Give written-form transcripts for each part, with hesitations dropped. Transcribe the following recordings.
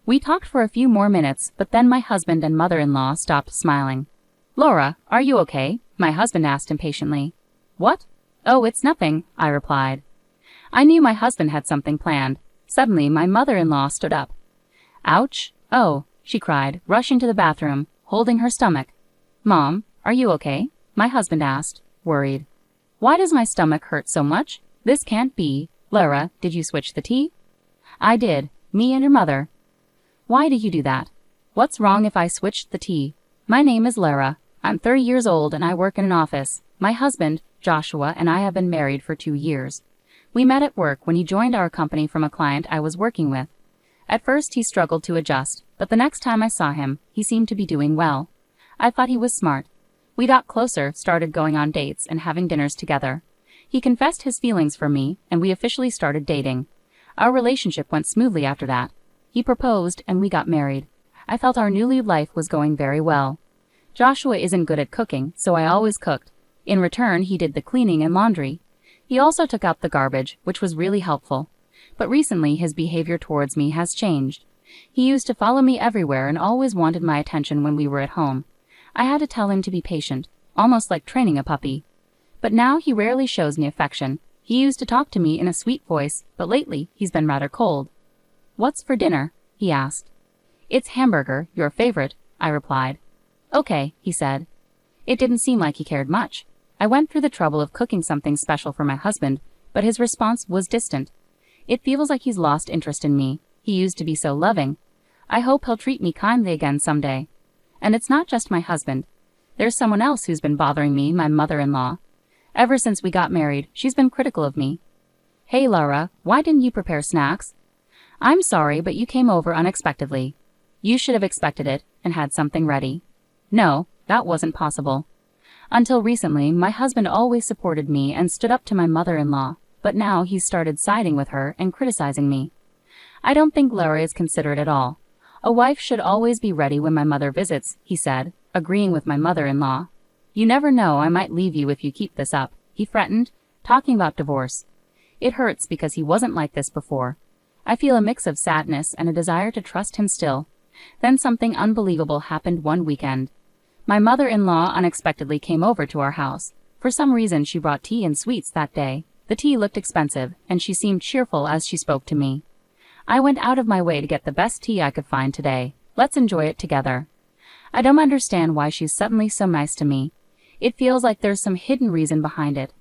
We talked for a few more minutes, but then my husband and mother-in-law stopped smiling. "Laura, are you okay?" my husband asked impatiently. "What? Oh, it's nothing," I replied. I knew my husband had something planned. Suddenly, my mother-in-law stood up. "Ouch! Oh," she cried, rushing to the bathroom, holding her stomach. "Mom, are you okay?" my husband asked, worried. "Why does my stomach hurt so much? This can't be. Laura, did you switch the tea?" "I did. Me and your mother." "Why did you do that? What's wrong if I switched the tea? My name is Lara. I'm 30 years old and I work in an office. My husband, Joshua, and I have been married for 2 years. We met at work when he joined our company from a client I was working with. At first he struggled to adjust, but the next time I saw him, he seemed to be doing well. I thought he was smart. We got closer, started going on dates and having dinners together. He confessed his feelings for me, and we officially started dating. Our relationship went smoothly after that. He proposed and we got married. I felt our new life was going very well. Joshua isn't good at cooking, so I always cooked. In return, he did the cleaning and laundry. He also took out the garbage, which was really helpful. But recently his behavior towards me has changed. He used to follow me everywhere and always wanted my attention when we were at home. I had to tell him to be patient, almost like training a puppy. But now he rarely shows me affection. He used to talk to me in a sweet voice, but lately he's been rather cold. "What's for dinner?" he asked. "It's hamburger, your favorite," I replied. "Okay," he said. It didn't seem like he cared much. I went through the trouble of cooking something special for my husband, but his response was distant. It feels like he's lost interest in me. He used to be so loving. I hope he'll treat me kindly again someday. And it's not just my husband. There's someone else who's been bothering me, my mother-in-law. Ever since we got married, she's been critical of me. "Hey, Laura, why didn't you prepare snacks?" "I'm sorry, but you came over unexpectedly. You should have expected it and had something ready." No, that wasn't possible. Until recently, my husband always supported me and stood up to my mother-in-law, but now he's started siding with her and criticizing me. "I don't think Laura is considerate at all. A wife should always be ready when my mother visits," he said, agreeing with my mother-in-law. "You never know, I might leave you if you keep this up," he threatened, talking about divorce. It hurts because he wasn't like this before. I feel a mix of sadness and a desire to trust him still. Then something unbelievable happened one weekend. My mother-in-law unexpectedly came over to our house. For some reason she brought tea and sweets that day. The tea looked expensive, and she seemed cheerful as she spoke to me. "I went out of my way to get the best tea I could find today. Let's enjoy it together." I don't understand why she's suddenly so nice to me. It feels like there's some hidden reason behind it.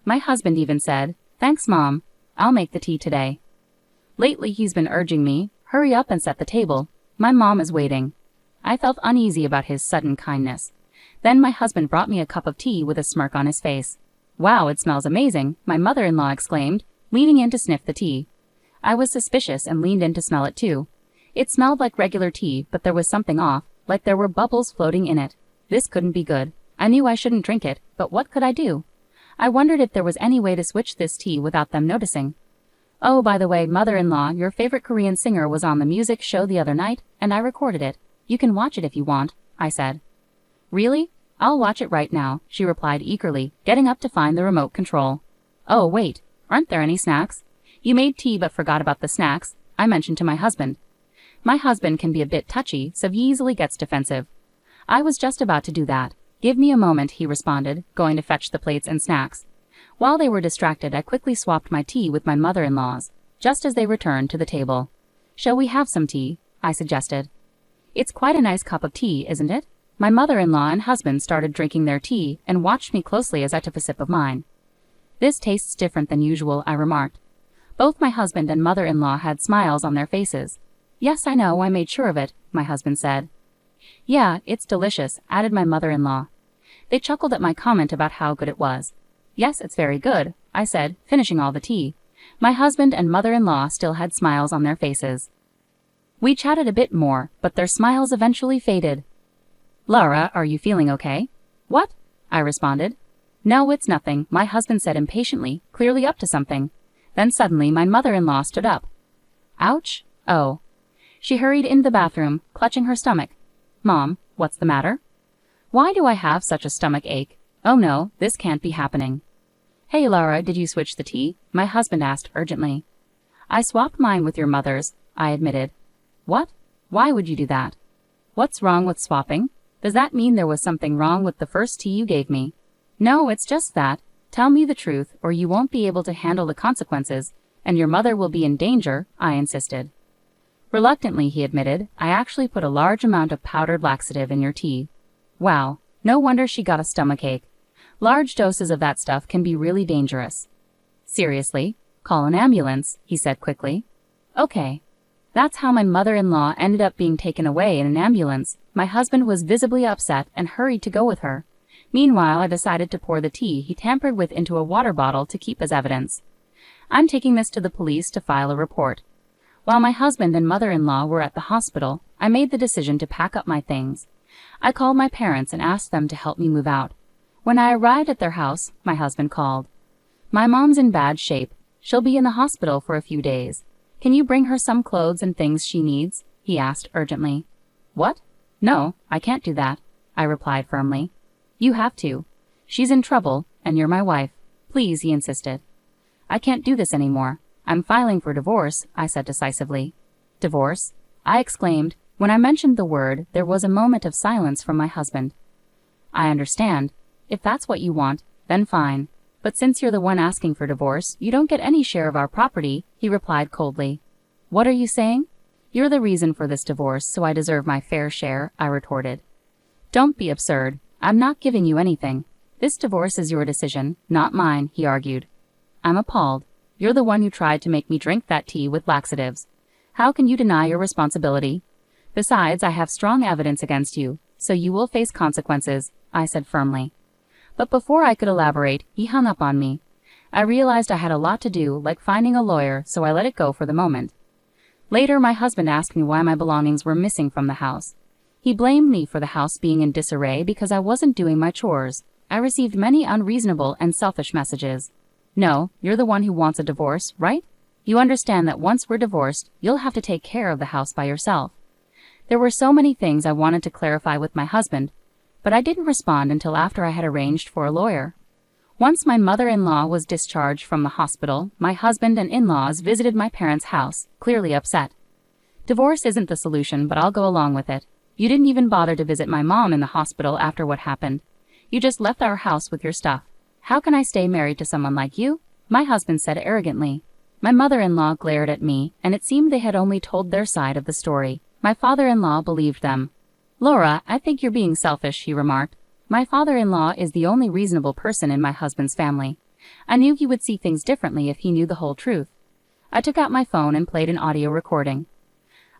My husband even said, "Thanks, Mom. I'll make the tea today." Lately he's been urging me, "Hurry up and set the table. My mom is waiting." I felt uneasy about his sudden kindness. Then my husband brought me a cup of tea with a smirk on his face. "Wow, it smells amazing," my mother-in-law exclaimed, leaning in to sniff the tea. I was suspicious and leaned in to smell it too. It smelled like regular tea, but there was something off, like there were bubbles floating in it. This couldn't be good. I knew I shouldn't drink it, but what could I do? I wondered if there was any way to switch this tea without them noticing. "Oh, by the way, mother-in-law, your favorite Korean singer was on the music show the other night, and I recorded it. You can watch it if you want," I said. "Really? I'll watch it right now," she replied eagerly, getting up to find the remote control. "Oh, wait, aren't there any snacks? You made tea but forgot about the snacks," I mentioned to my husband. My husband can be a bit touchy, so he easily gets defensive. "I was just about to do that. Give me a moment," he responded, going to fetch the plates and snacks. While they were distracted, I quickly swapped my tea with my mother-in-law's, just as they returned to the table. "Shall we have some tea?" I suggested. "It's quite a nice cup of tea, isn't it?" My mother-in-law and husband started drinking their tea and watched me closely as I took a sip of mine. "This tastes different than usual," I remarked. Both my husband and mother-in-law had smiles on their faces. "Yes, I know, I made sure of it," my husband said. "Yeah, it's delicious," added my mother-in-law. They chuckled at my comment about how good it was. "Yes, it's very good," I said, finishing all the tea. My husband and mother-in-law still had smiles on their faces. We chatted a bit more, but their smiles eventually faded. "Laura, are you feeling okay?" "What?" I responded. "No, it's nothing," my husband said impatiently, clearly up to something. Then suddenly my mother-in-law stood up. "Ouch! Oh." She hurried into the bathroom, clutching her stomach. "Mom, what's the matter?" "Why do I have such a stomach ache? Oh no, this can't be happening." "Hey, Laura, did you switch the tea?" my husband asked urgently. "I swapped mine with your mother's," I admitted. "What? Why would you do that? What's wrong with swapping? Does that mean there was something wrong with the first tea you gave me? No, it's just that. Tell me the truth, or you won't be able to handle the consequences, and your mother will be in danger, I insisted. Reluctantly, he admitted, I actually put a large amount of powdered laxative in your tea. Wow, no wonder she got a stomachache. Large doses of that stuff can be really dangerous. Seriously? Call an ambulance, he said quickly. Okay. That's how my mother-in-law ended up being taken away in an ambulance. My husband was visibly upset and hurried to go with her. Meanwhile, I decided to pour the tea he tampered with into a water bottle to keep as evidence. I'm taking this to the police to file a report. While my husband and mother-in-law were at the hospital, I made the decision to pack up my things. I called my parents and asked them to help me move out. When I arrived at their house, my husband called. My mom's in bad shape. She'll be in the hospital for a few days. Can you bring her some clothes and things she needs? He asked urgently. What? No, I can't do that, I replied firmly. You have to. She's in trouble, and you're my wife. Please, he insisted. I can't do this anymore. I'm filing for divorce, I said decisively. Divorce? I exclaimed. When I mentioned the word, there was a moment of silence from my husband. I understand. If that's what you want, then fine. But since you're the one asking for divorce, you don't get any share of our property, he replied coldly. What are you saying? You're the reason for this divorce, so I deserve my fair share, I retorted. Don't be absurd. I'm not giving you anything. This divorce is your decision, not mine, he argued. I'm appalled. You're the one who tried to make me drink that tea with laxatives. How can you deny your responsibility? Besides, I have strong evidence against you, so you will face consequences, I said firmly. But before I could elaborate, he hung up on me. I realized I had a lot to do, like finding a lawyer, so I let it go for the moment. Later, my husband asked me why my belongings were missing from the house. He blamed me for the house being in disarray because I wasn't doing my chores. I received many unreasonable and selfish messages. No, you're the one who wants a divorce, right? You understand that once we're divorced, you'll have to take care of the house by yourself. There were so many things I wanted to clarify with my husband, but I didn't respond until after I had arranged for a lawyer. Once my mother-in-law was discharged from the hospital, my husband and in-laws visited my parents' house, clearly upset. Divorce isn't the solution, but I'll go along with it. You didn't even bother to visit my mom in the hospital after what happened. You just left our house with your stuff. How can I stay married to someone like you? My husband said arrogantly. My mother-in-law glared at me, and it seemed they had only told their side of the story. My father-in-law believed them. Laura, I think you're being selfish, he remarked. My father-in-law is the only reasonable person in my husband's family. I knew he would see things differently if he knew the whole truth. I took out my phone and played an audio recording.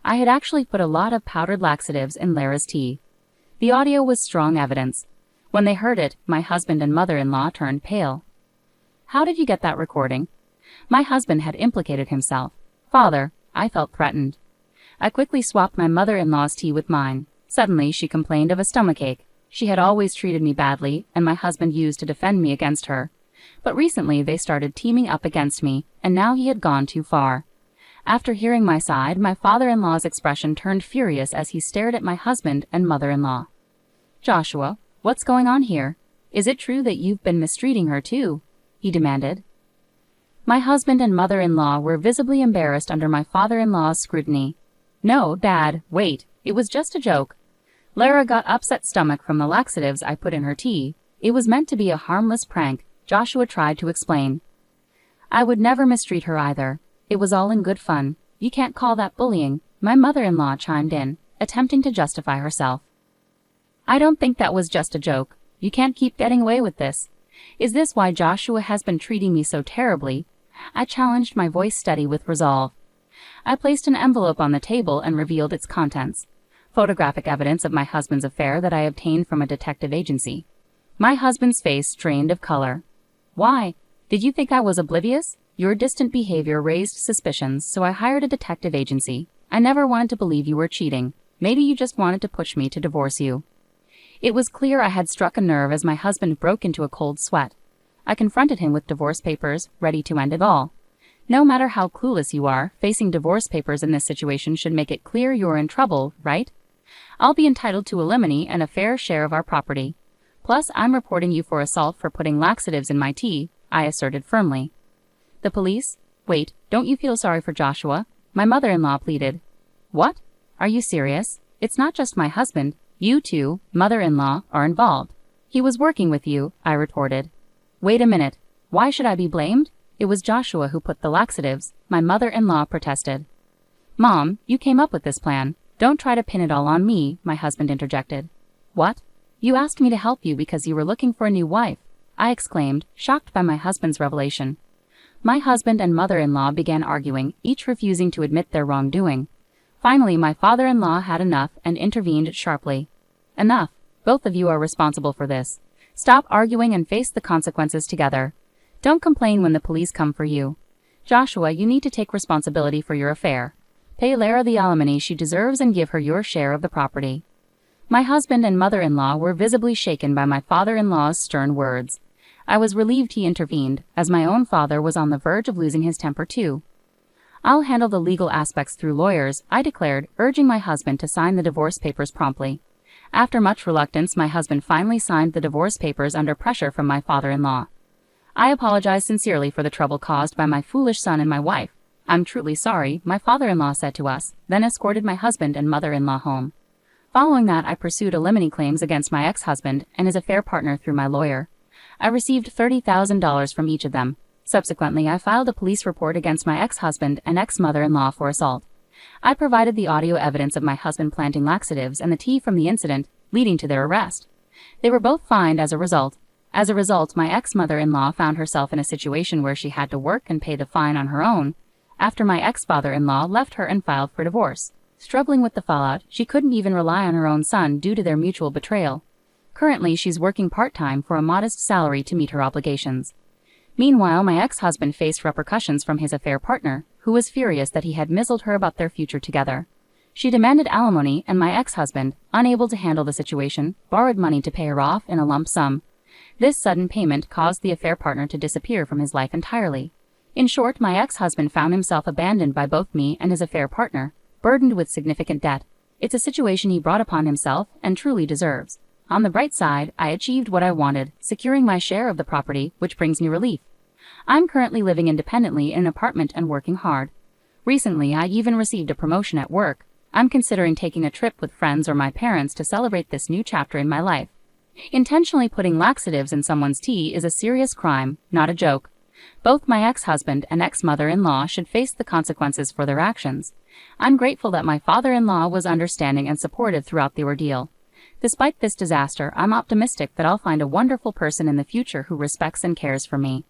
I had actually put a lot of powdered laxatives in Lara's tea. The audio was strong evidence. When they heard it, my husband and mother-in-law turned pale. How did you get that recording? My husband had implicated himself. Father, I felt threatened. I quickly swapped my mother-in-law's tea with mine. Suddenly, she complained of a stomachache. She had always treated me badly, and my husband used to defend me against her. But recently they started teaming up against me, and now he had gone too far. After hearing my side, my father-in-law's expression turned furious as he stared at my husband and mother-in-law. Joshua, what's going on here? Is it true that you've been mistreating her too? He demanded. My husband and mother-in-law were visibly embarrassed under my father-in-law's scrutiny. No, Dad, wait, it was just a joke. Lara got upset stomach from the laxatives I put in her tea. It was meant to be a harmless prank, Joshua tried to explain. I would never mistreat her either. It was all in good fun. You can't call that bullying, my mother-in-law chimed in, attempting to justify herself. I don't think that was just a joke. You can't keep getting away with this. Is this why Joshua has been treating me so terribly? I challenged, my voice steady with resolve. I placed an envelope on the table and revealed its contents. Photographic evidence of my husband's affair that I obtained from a detective agency. My husband's face drained of color. Why? Did you think I was oblivious? Your distant behavior raised suspicions, so I hired a detective agency. I never wanted to believe you were cheating. Maybe you just wanted to push me to divorce you. It was clear I had struck a nerve as my husband broke into a cold sweat. I confronted him with divorce papers, ready to end it all. No matter how clueless you are, facing divorce papers in this situation should make it clear you're in trouble, right? I'll be entitled to alimony and a fair share of our property. Plus, I'm reporting you for assault for putting laxatives in my tea, I asserted firmly. The police? Wait, don't you feel sorry for Joshua? My mother-in-law pleaded. What? Are you serious? It's not just my husband. You too, mother-in-law, are involved. He was working with you, I retorted. Wait a minute. Why should I be blamed? It was Joshua who put the laxatives, my mother-in-law protested. Mom, you came up with this plan. Don't try to pin it all on me, my husband interjected. What? You asked me to help you because you were looking for a new wife, I exclaimed, shocked by my husband's revelation. My husband and mother-in-law began arguing, each refusing to admit their wrongdoing. Finally, my father-in-law had enough and intervened sharply. Enough. Both of you are responsible for this. Stop arguing and face the consequences together. Don't complain when the police come for you. Joshua, you need to take responsibility for your affair. Pay Lara the alimony she deserves and give her your share of the property. My husband and mother-in-law were visibly shaken by my father-in-law's stern words. I was relieved he intervened, as my own father was on the verge of losing his temper too. I'll handle the legal aspects through lawyers, I declared, urging my husband to sign the divorce papers promptly. After much reluctance, my husband finally signed the divorce papers under pressure from my father-in-law. I apologize sincerely for the trouble caused by my foolish son and my wife. I'm truly sorry, my father-in-law said to us, then escorted my husband and mother-in-law home. Following that, I pursued alimony claims against my ex-husband and his affair partner through my lawyer. I received $30,000 from each of them. Subsequently, I filed a police report against my ex-husband and ex-mother-in-law for assault. I provided the audio evidence of my husband planting laxatives and the tea from the incident, leading to their arrest. They were both fined as a result. As a result, my ex-mother-in-law found herself in a situation where she had to work and pay the fine on her own, after my ex-father-in-law left her and filed for divorce. Struggling with the fallout, she couldn't even rely on her own son due to their mutual betrayal. Currently, she's working part-time for a modest salary to meet her obligations. Meanwhile, my ex-husband faced repercussions from his affair partner, who was furious that he had misled her about their future together. She demanded alimony, and my ex-husband, unable to handle the situation, borrowed money to pay her off in a lump sum. This sudden payment caused the affair partner to disappear from his life entirely. In short, my ex-husband found himself abandoned by both me and his affair partner, burdened with significant debt. It's a situation he brought upon himself and truly deserves. On the bright side, I achieved what I wanted, securing my share of the property, which brings me relief. I'm currently living independently in an apartment and working hard. Recently, I even received a promotion at work. I'm considering taking a trip with friends or my parents to celebrate this new chapter in my life. Intentionally putting laxatives in someone's tea is a serious crime, not a joke. Both my ex-husband and ex-mother-in-law should face the consequences for their actions. I'm grateful that my father-in-law was understanding and supportive throughout the ordeal. Despite this disaster, I'm optimistic that I'll find a wonderful person in the future who respects and cares for me.